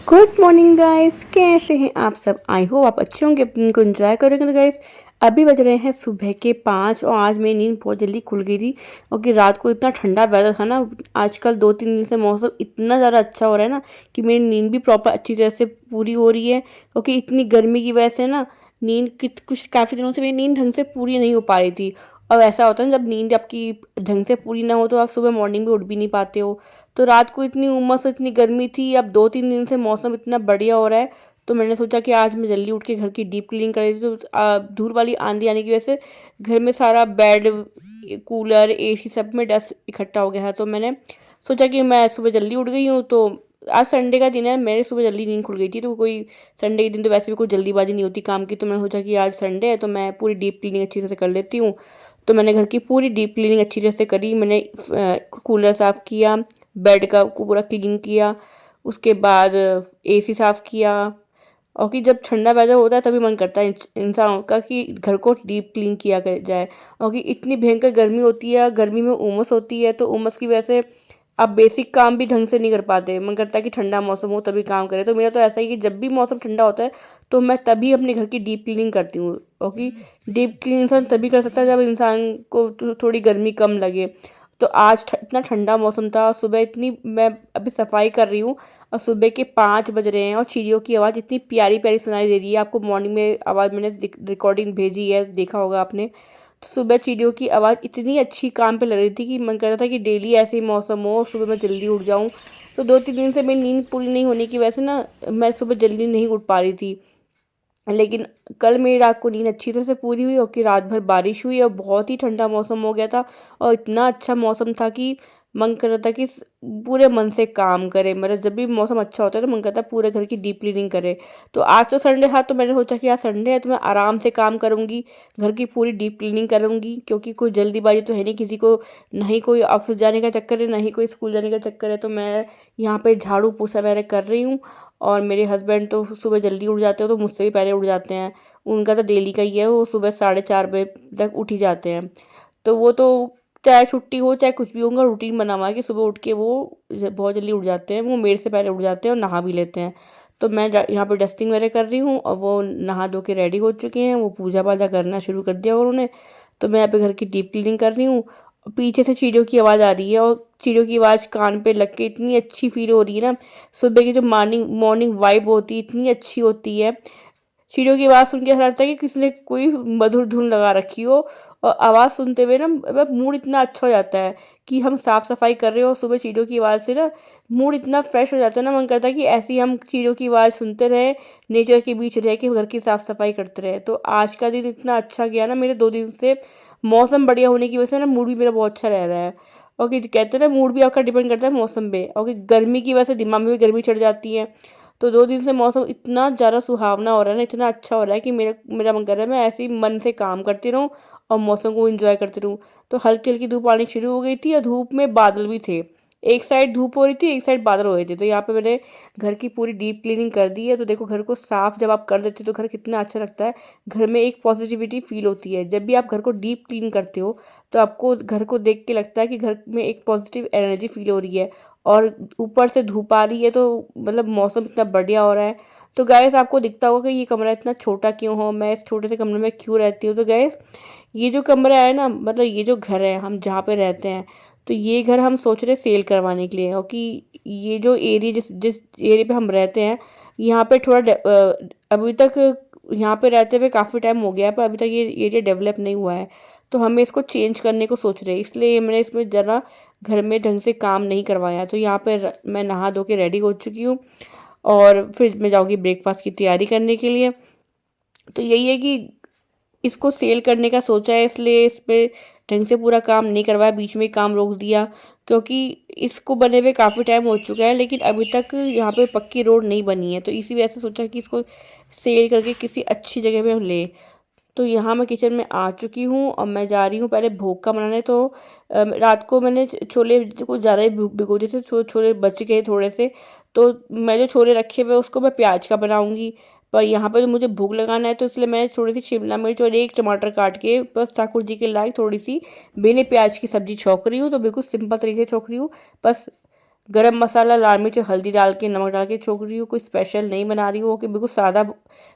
Good morning guys, कैसे हैं आप सब। आई होप आप अच्छे होंगे, अपने को एंजॉय करेंगे। तो गाइस अभी बज रहे हैं सुबह के 5 और आज मेरी नींद बहुत जल्दी खुल गई थी क्योंकि रात को इतना ठंडा वेदर था ना। आजकल 2-3 दिन से मौसम इतना ज़्यादा अच्छा हो रहा है ना कि मेरी नींद भी प्रॉपर अच्छी तरह से पूरी हो रही है, क्योंकि इतनी गर्मी की वजह से ना नींद कुछ काफ़ी दिनों से मेरी नींद ढंग से पूरी नहीं हो पा रही थी। और ऐसा होता है ना, जब नींद आपकी ढंग से पूरी ना हो तो आप सुबह मॉर्निंग में उठ भी नहीं पाते हो। तो रात को इतनी उमस और इतनी गर्मी थी, अब 2-3 दिन से मौसम इतना बढ़िया हो रहा है तो मैंने सोचा कि आज मैं जल्दी उठ के घर की डीप क्लीनिंग कर देती। तो धूल वाली आंधी आने की वजह से घर में सारा बेड, कूलर, एसी सब में डस्ट इकट्ठा हो गया है। तो मैंने सोचा कि मैं सुबह जल्दी उठ गई हूँ तो आज संडे का दिन है, मेरे सुबह जल्दी नींद खुल गई थी। तो कोई संडे के दिन तो वैसे भी कोई जल्दीबाजी नहीं होती काम की, तो मैंने सोचा कि आज संडे है तो मैं पूरी डीप क्लीनिंग अच्छी तरह से कर लेती हूँ। तो मैंने घर की पूरी डीप क्लीनिंग अच्छी तरह से करी। मैंने कूलर साफ़ किया, बेड का को पूरा क्लीन किया, उसके बाद एसी साफ़ किया। और कि जब ठंडा वेदर होता है तभी मन करता है इंसान का कि घर को डीप क्लीन किया जाए। और कि इतनी भयंकर गर्मी होती है, गर्मी में उमस होती है, तो उमस की वजह से आप बेसिक काम भी ढंग से नहीं कर पाते। मन करता है कि ठंडा मौसम हो तभी काम करें। तो मेरा तो ऐसा ही कि जब भी मौसम ठंडा होता है तो मैं तभी अपने घर की डीप क्लीनिंग करती हूँ। और कि डीप क्लीन इंसान तभी कर सकता है जब इंसान को थोड़ी गर्मी कम लगे। तो आज इतना ठंडा मौसम था, सुबह इतनी मैं अभी सफाई कर रही हूँ और सुबह के 5 बज रहे हैं और चिड़ियों की आवाज़ इतनी प्यारी प्यारी सुनाई दे रही है। आपको मॉर्निंग में आवाज़ मैंने रिकॉर्डिंग भेजी है, देखा होगा आपने। तो सुबह चिड़ियों की आवाज़ इतनी अच्छी कान पे लग रही थी कि मन करता था कि डेली ऐसे ही मौसम हो, सुबह मैं जल्दी उठ जाऊँ। तो 2-3 दिन से मेरी नींद पूरी नहीं होने की वजह से ना मैं सुबह जल्दी नहीं उठ पा रही थी। लेकिन कल मेरी रात को नींद अच्छी तरह से पूरी हुई और कि रात भर बारिश हुई और बहुत ही ठंडा मौसम हो गया था। और इतना अच्छा मौसम था कि मन कर रहा था कि पूरे मन से काम करें। मतलब जब भी मौसम अच्छा होता है तो मन करता है पूरे घर की डीप क्लीनिंग करें। तो आज तो संडे था तो मैंने सोचा कि आज संडे है तो मैं आराम से काम करूँगी, घर की पूरी डीप क्लीनिंग करूँगी, क्योंकि कोई जल्दीबाजी तो है नहीं किसी को। ना ही कोई ऑफिस जाने का चक्कर है, ना ही कोई स्कूल जाने का चक्कर है। तो मैं यहाँ पे झाड़ू पोछा वगैरह कर रही हूँ। और मेरे हस्बैंड तो सुबह जल्दी उठ जाते हैं, तो मुझसे भी पहले उठ जाते हैं। उनका तो डेली का ही है, वो सुबह 4:30 बजे तक उठ ही जाते हैं। तो वो तो चाहे छुट्टी हो चाहे कुछ भी हो, उनका रूटीन बना हुआ है कि सुबह उठ के वो बहुत जल्दी उठ जाते हैं। वो मेरे से पहले उठ जाते हैं और नहा भी लेते हैं। तो मैं यहाँ पे डस्टिंग वगैरह कर रही हूँ और वो नहा धो के रेडी हो चुके हैं, वो पूजा पाजा करना शुरू कर दिया उन्होंने। तो मैं यहाँ पे घर की डीप क्लीनिंग कर रही हूँ। पीछे से चिड़ियों की आवाज़ आ रही है और चिड़ियों की आवाज़ कान पे लग के इतनी अच्छी फील हो रही है ना। सुबह की जो मॉर्निंग मॉर्निंग वाइब होती है इतनी अच्छी होती है। चिड़ियों की आवाज़ सुन के ऐसा लगता है कि किसी ने कोई मधुर धुन लगा रखी हो। और आवाज़ सुनते हुए ना मतलब मूड इतना अच्छा हो जाता है कि हम साफ़ सफाई कर रहे हो, सुबह चिड़ियों की आवाज़ से ना मूड इतना फ्रेश हो जाता है ना। मन करता है कि ऐसे ही हम चिड़ियों की आवाज़ सुनते रहे, नेचर के बीच रह के घर की साफ़ सफाई करते रहे। तो आज का दिन इतना अच्छा गया ना मेरे 2 दिन से। मौसम बढ़िया होने की वजह से ना मूड भी मेरा बहुत अच्छा रह रहा है। और कि कहते हैं ना, मूड भी आपका डिपेंड करता है मौसम पे। और कि गर्मी की वजह से दिमाग में भी गर्मी चढ़ जाती है। तो 2 दिन से मौसम इतना ज़्यादा सुहावना हो रहा है ना, इतना अच्छा हो रहा है कि मेरा मेरा मन कर रहा है मैं ऐसे ही मन से काम करती रहूँ और मौसम को एंजॉय करती रहूँ। तो हल्की हल्की धूप आनी शुरू हो गई थी और धूप में बादल भी थे। एक साइड धूप हो रही थी, एक साइड बादल हो रहे थे। तो यहाँ पे मैंने घर की पूरी डीप क्लीनिंग कर दी है। तो देखो, घर को साफ जब आप कर देते हो तो घर कितना अच्छा लगता है। घर में एक पॉजिटिविटी फील होती है। जब भी आप घर को डीप क्लीन करते हो तो आपको घर को देख के लगता है कि घर में एक पॉजिटिव एनर्जी फील हो रही है। और ऊपर से धूप आ रही है तो मतलब मौसम इतना बढ़िया हो रहा है। तो गाइस आपको दिखता होगा कि ये कमरा इतना छोटा क्यों हो, मैं इस छोटे से कमरे में क्यों रहती हूँ। तो गाइस ये जो कमरा है ना, मतलब ये जो घर है हम जहाँ पे रहते हैं, तो ये घर हम सोच रहे सेल करवाने के लिए। क्योंकि ये जो एरिया जिस जिस एरिया पे हम रहते हैं, यहाँ पे थोड़ा अभी तक यहाँ पे रहते हुए काफ़ी टाइम हो गया है, पर अभी तक ये एरिया डेवलप नहीं हुआ है। तो हमें इसको चेंज करने को सोच रहे हैं, इसलिए मैंने इसमें ज़रा घर में ढंग से काम नहीं करवाया। तो यहाँ पे मैं नहा धो के रेडी हो चुकी हूँ और फिर मैं जाऊँगी ब्रेकफास्ट की तैयारी करने के लिए। तो यही है कि इसको सेल करने का सोचा है, इसलिए इस पे ढंग से पूरा काम नहीं करवाया, बीच में ही काम रोक दिया। क्योंकि इसको बने हुए काफ़ी टाइम हो चुका है लेकिन अभी तक यहाँ पे पक्की रोड नहीं बनी है। तो इसी वजह से सोचा कि इसको सेल करके किसी अच्छी जगह पे हम ले। तो यहाँ मैं किचन में आ चुकी हूँ और मैं जा रही हूँ पहले भोग का बनाने। तो रात को मैंने छोले कुछ ज़्यादा ही भिगो दिए थे, छोले बच गए थोड़े से। तो मैं जो छोले रखे हुए उसको मैं प्याज का बनाऊँगी। पर यहाँ पे तो मुझे भोग लगाना है तो इसलिए मैं थोड़ी सी शिमला मिर्च और एक टमाटर काट के बस ठाकुर जी के लायक थोड़ी सी बिना प्याज की सब्ज़ी छौंक रही हूँ। तो बिल्कुल सिंपल तरीके से छौंक रही हूँ बस। गरम मसाला, लाल मिर्च, हल्दी डाल के, नमक डाल के छोक रही हूँ। कोई स्पेशल नहीं बना रही हूँ कि बिल्कुल सादा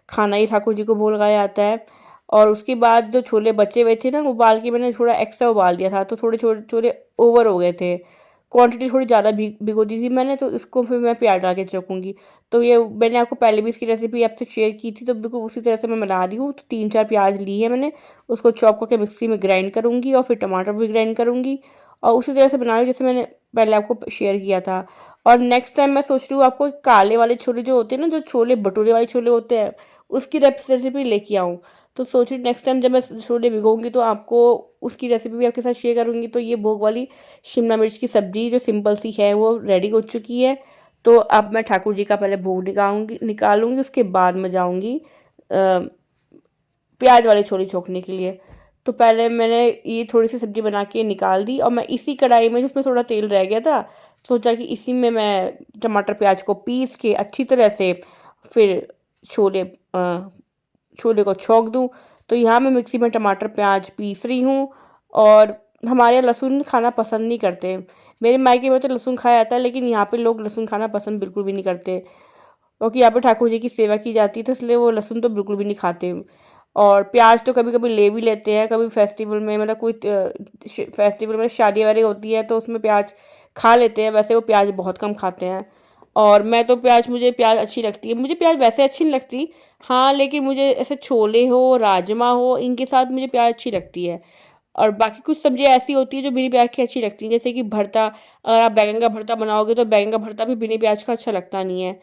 खाना ही ठाकुर जी को भोग लगाया जाता है। और उसके बाद जो छोले बचे हुए थे ना, उबाल के मैंने थोड़ा एक्स्ट्रा उबाल दिया था, तो थोड़े छोले छोले ओवर हो गए थे। क्वांटिटी थोड़ी ज़्यादा भिगो दी थी मैंने, तो इसको फिर मैं प्याज डाल के चखूँगी। तो ये मैंने आपको पहले भी इसकी रेसिपी आपसे शेयर की थी, तो बिल्कुल उसी तरह से मैं बना रही हूँ। तो 3-4 प्याज ली है मैंने, उसको चॉप करके मिक्सी में ग्राइंड करूँगी और फिर टमाटर भी ग्राइंड करूँगी और उसी तरह से बना रही हूँ जैसे मैंने पहले आपको शेयर किया था। और नेक्स्ट टाइम मैं सोच रही हूँ आपको काले वाले छोले जो होते हैं ना, जो छोले भटूरे वाले छोले होते हैं, उसकी रेसिपी लेके आऊँ। तो सोच रही नेक्स्ट टाइम जब मैं छोले भिगोऊँगी तो आपको उसकी रेसिपी भी आपके साथ शेयर करूँगी। तो ये भोग वाली शिमला मिर्च की सब्ज़ी जो सिंपल सी है वो रेडी हो चुकी है। तो अब मैं ठाकुर जी का पहले भोग निकालूंगी, उसके बाद मैं जाऊँगी प्याज वाले छोले छोंकने के लिए। तो पहले मैंने ये थोड़ी सी सब्ज़ी बना के निकाल दी और मैं इसी कढ़ाई में, जिसमें थोड़ा तेल रह गया था, सोचा कि इसी में मैं टमाटर प्याज को पीस के अच्छी तरह से फिर छोले छोले को छौंक दूँ। तो यहाँ मैं मिक्सी में टमाटर प्याज पीस रही हूँ। और हमारे यहाँ लहसुन खाना पसंद नहीं करते। मेरे मायके में तो लहसुन खाया जाता है, लेकिन यहाँ पे लोग लहसुन खाना पसंद बिल्कुल भी नहीं करते, क्योंकि यहाँ पे ठाकुर जी की सेवा की जाती है, तो इसलिए वो लहसुन तो बिल्कुल भी नहीं खाते। और प्याज तो कभी कभी ले भी लेते हैं, कभी फेस्टिवल में, मतलब कोई फेस्टिवल में शादी वगैरह होती है तो उसमें प्याज खा लेते हैं, वैसे वो प्याज बहुत कम खाते हैं। और मैं तो प्याज, मुझे प्याज अच्छी लगती है, मुझे प्याज वैसे अच्छी नहीं लगती। हाँ, लेकिन मुझे ऐसे छोले हो, राजमा हो, इनके साथ मुझे प्याज अच्छी लगती है। और बाकी कुछ सब्जियाँ ऐसी होती है जो बिना प्याज की अच्छी लगती हैं, जैसे कि भरता, अगर आप बैंगन का भरता बनाओगे तो बैंगन का भरता भी बिना प्याज का अच्छा लगता नहीं है।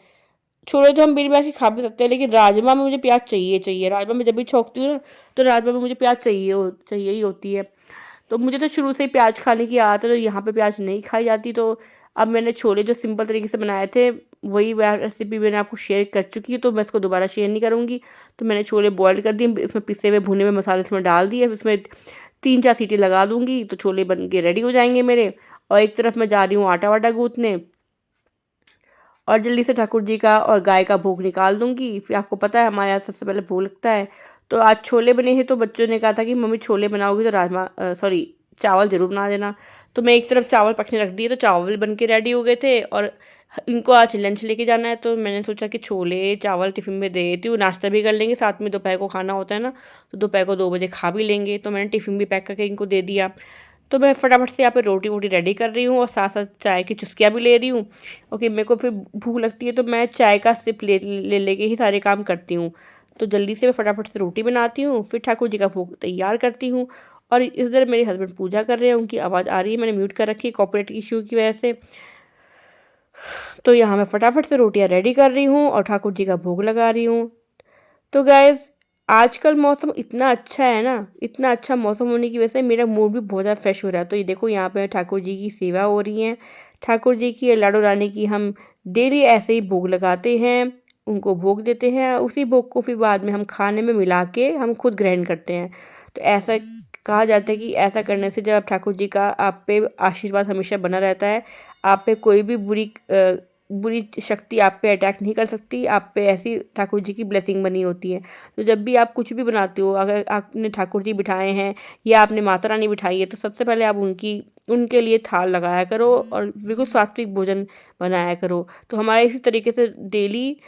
छोले तो हम बिना प्याज के खा भी सकते हैं, लेकिन राजमा में मुझे प्याज चाहिए चाहिए। राजमा में जब भी छौंकती हूँ ना, तो राजमा में मुझे प्याज चाहिए ही होती है। तो मुझे तो शुरू से ही प्याज खाने की आदत है, तो यहाँ पे प्याज नहीं खाई जाती। तो अब मैंने छोले जो सिंपल तरीके से बनाए थे, वही रेसिपी मैंने आपको शेयर कर चुकी है, तो मैं इसको दोबारा शेयर नहीं करूँगी। तो मैंने छोले बॉयल कर दिए, इसमें पिसे हुए भुने हुए मसाले इसमें डाल दिए, इसमें 3-4 सीटी लगा दूँगी तो छोले बन के रेडी हो जाएंगे मेरे। और एक तरफ मैं जा रही हूँ आटा वाटा गूँथने, और जल्दी से ठाकुर जी का और गाय का भोग निकाल दूंगी। फिर आपको पता है हमारे यहाँ सबसे पहले भोग लगता है। तो आज छोले बने हैं, तो बच्चों ने कहा था कि मम्मी छोले बनाओगी तो राजमा सॉरी चावल ज़रूर बना देना। तो मैं एक तरफ चावल पकने रख दिए, तो चावल बन के रेडी हो गए थे। और इनको आज लंच लेके जाना है, तो मैंने सोचा कि छोले चावल टिफ़िन में दे देती हूँ, नाश्ता भी कर लेंगे, साथ में दोपहर को खाना होता है ना, तो दोपहर को 2 बजे खा भी लेंगे। तो मैंने टिफ़िन भी पैक करके इनको दे दिया। तो मैं फटाफट से यहाँ पे रोटी वोटी रेडी कर रही हूँ और साथ साथ चाय की चुस्कियाँ भी ले रही हूँ। ओके, मेरे को फिर भूख लगती है तो मैं चाय का सिप ले ले लेके ही सारे काम करती हूँ। तो जल्दी से मैं फटाफट से रोटी बनाती हूँ, फिर ठाकुर जी का भोग तैयार करती हूँ। और इधर मेरे हस्बैंड पूजा कर रहे हैं, उनकी आवाज़ आ रही है, मैंने म्यूट कर रखी है कॉपीराइट इशू की वजह से। तो यहाँ मैं फटाफट से रोटियाँ रेडी कर रही हूँ और ठाकुर जी का भोग लगा रही हूँ। तो गाइज़, आजकल मौसम इतना अच्छा है ना, इतना अच्छा मौसम होने की वजह से मेरा मूड भी बहुत ज़्यादा फ्रेश हो रहा है। तो ये देखो, यहाँ पे ठाकुर जी की सेवा हो रही है, ठाकुर जी की लाडो रानी की हम डेली ऐसे ही भोग लगाते हैं, उनको भोग देते हैं। उसी भोग को फिर बाद में हम खाने में मिला के हम खुद ग्रहण करते हैं। तो ऐसा कहा जाता है कि ऐसा करने से जब आप ठाकुर जी का आप पे आशीर्वाद हमेशा बना रहता है, आप पे कोई भी बुरी शक्ति आप पे अटैक नहीं कर सकती, आप पे ऐसी ठाकुर जी की ब्लेसिंग बनी होती है। तो जब भी आप कुछ भी बनाते हो, अगर आपने ठाकुर जी बिठाए हैं या आपने माता रानी बिठाई है, तो सबसे पहले आप उनके लिए थाल लगाया करो और बिल्कुल सात्विक भोजन बनाया करो। तो हमारे इसी तरीके से डेली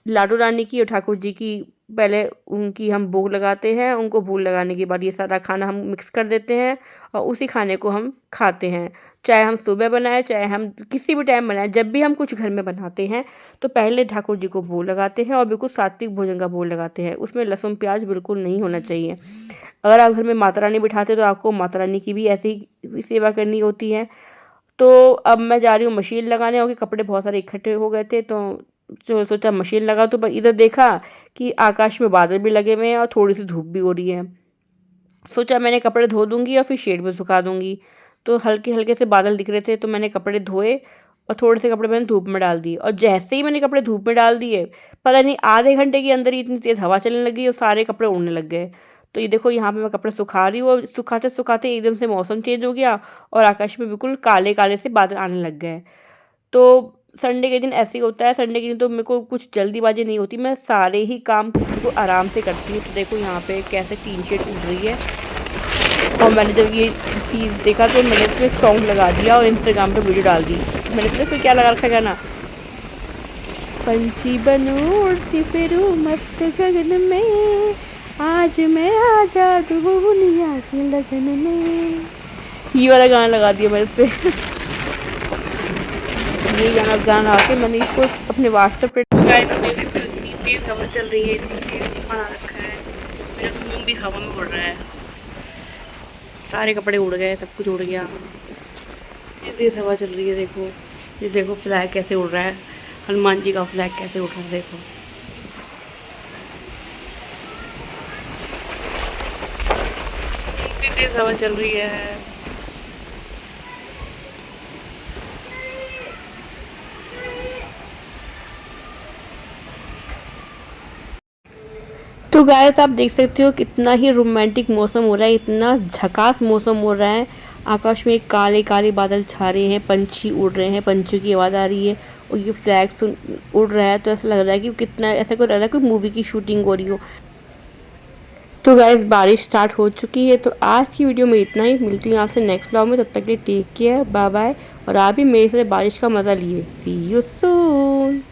लाडो रानी की और ठाकुर जी की पहले उनकी हम भोग लगाते हैं, उनको भोग लगाने के बाद ये सारा खाना हम मिक्स कर देते हैं और उसी खाने को हम खाते हैं। चाहे हम सुबह बनाएं, चाहे हम किसी भी टाइम बनाएं, जब भी हम कुछ घर में बनाते हैं तो पहले ठाकुर जी को भोग लगाते हैं और बिल्कुल सात्विक भोजन का भोग लगाते हैं। उसमें लहसुन प्याज बिल्कुल नहीं होना चाहिए। अगर आप घर में माता रानी बिठाते तो आपको माता रानी की भी ऐसे ही सेवा करनी होती है। तो अब मैं जा रही हूँ मशीन लगाने, और कपड़े बहुत सारे इकट्ठे हो गए थे, तो सोचा मशीन लगा। तो इधर देखा कि आकाश में बादल भी लगे हुए हैं और थोड़ी सी धूप भी हो रही है। सोचा मैंने कपड़े धो दूंगी और फिर शेड में सुखा दूंगी। तो हल्के हल्के से बादल दिख रहे थे, तो मैंने कपड़े धोए और थोड़े से कपड़े मैंने धूप में डाल दिए। और जैसे ही मैंने कपड़े धूप में डाल दिए, पता नहीं आधे घंटे के अंदर ही इतनी तेज़ हवा चलने लगी और सारे कपड़े उड़ने लग गए। तो ये देखो, यहाँ पे मैं कपड़े सुखा रही हूँ और सुखाते सुखाते एकदम से मौसम चेंज हो गया और आकाश में बिल्कुल काले काले से बादल आने लग गए। तो संडे के दिन ऐसे ही होता है। संडे के दिन तो मेरे को कुछ जल्दीबाजी नहीं होती, मैं सारे ही काम को आराम से करती हूँ। तो देखो यहाँ पे कैसे टीन शेड उड़ रही है। और मैंने जब ये चीज़ देखा तो मैंने इसमें सॉन्ग लगा दिया और इंस्टाग्राम पे वीडियो डाल दी। मैंने सोचा इसमें क्या लगा रखा गाना, पंछी बनूं उड़ती फिरूं मस्त गगन में, आज मैं आजाद हूँ दुनिया की लगन में। ये वाला गाना लगा दिया मैंने इस पर। ये गाना आके मैंने इसको अपने व्हाट्सएप पे इतनी तेज़ हवा चल रही है, इतनी तेज़ तूफान आ रखा है, मेरा फ़ोन भी हवा में उड़ रहा है, सारे कपड़े उड़ गए, सब कुछ उड़ गया। इतनी तेज़ हवा चल रही है, देखो ये देखो फ्लैग कैसे उड़ रहा है, हनुमान जी का फ्लैग कैसे उड़ रहा है देखो। इतनी तेज़ हवा चल रही है। तो गाइस आप देख सकते हो कितना ही रोमांटिक मौसम हो रहा है, इतना झकास मौसम हो रहा है। आकाश में काले काले बादल छा रहे हैं, पंछी उड़ रहे हैं, पंछियों की आवाज़ आ रही है और ये फ्लैग उड़ रहा है, तो ऐसा लग रहा है कि कितना ऐसा कोई लग रहा है कोई मूवी की शूटिंग हो रही हो। तो गाइस बारिश स्टार्ट हो चुकी है। तो आज की वीडियो में इतना ही, मिलती हूँ आपसे नेक्स्ट व्लॉग में, तब तक के लिए टेक केयर, बाय बाय। और आप भी मेरे से बारिश का मज़ा लिए। सी यू सून।